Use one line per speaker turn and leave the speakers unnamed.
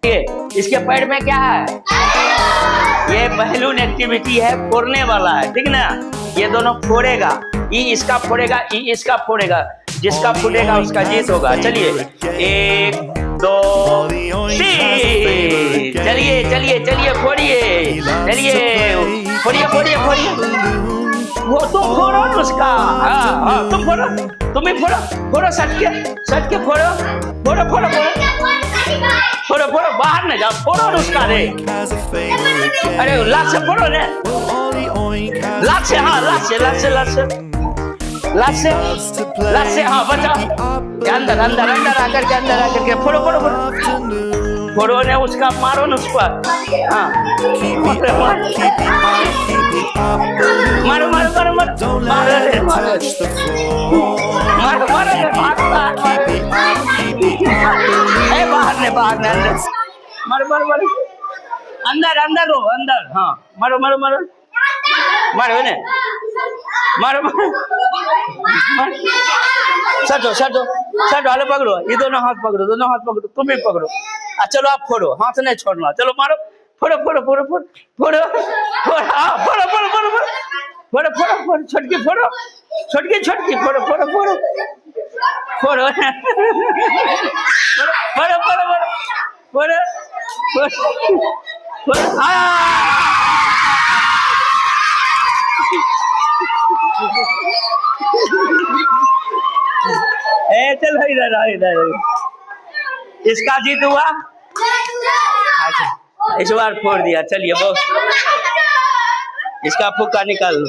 ये इसके पैर में क्या है? ये बैलून एक्टिविटी है, फोड़ने वाला है, ठीक ना। ये दोनों फोड़ेगा, ई इसका फोड़ेगा, ई इसका फोड़ेगा, जिसका फूटेगा उसका जीत होगा। चलिए 1 2 3, चलिए चलिए चलिए फोड़िए, चलिए फोड़िए फोड़िए फोड़िए। वो तुम फोड़ो ना उसका, हाँ तुम फोड़ो, तुम ही फोड़ो, फोड़ो सट के फोड़ो, फोड़ो फोड़ो फोड़ो फोड़ो, बाहर न जाओ, फोड़ो ना उसका रे। अरे लाश से फोड़ो रे, लाश से, हाँ लाश से लाश से लाश से लाश से लाश से, हाँ बचाओ। अंदर अंदर अंदर आकर के, अंदर आकर के फोड़ो फोड़ो फोड़ो फोड़ो ने उसका, मारो ना उसको, हाँ मारो मारो मारो मारो मारो रे मारो मारो मारो रे, भागता है बाहर ने, बाहर ने, अंदर मारो मारो मारो, अंदर अंदर हो अंदर, हाँ मारो मारो मारो मारो ने, मारो मारो सटो सटो सटो, हालो पकड़ो, ये दोनों हाथ पकड़ो, दोनों हाथ पकड़ो, तुम भी पकड़ो। चलो आप फोड़ो, हाथ नहीं छोड़ना, चलो मारो, फोड़ो फोड़ो फोड़ो फोड़ो फोड़ो फोड़ो, हाँ फोड़ो फोड़ो फोड़ो फोड़ो फोड़ो फोड़ो, छटकी फोड़ो, छटकी छटकी फोड़ो फोड़ो फोड़ो फोड़ो फोड़ो फोड़ो फोड़ो फोड़ो, चलो इधर इधर, इसका जीत हुआ। अच्छा इस बार फोड़ दिया, चलिए बहुत, इसका फुक्का निकाल लो।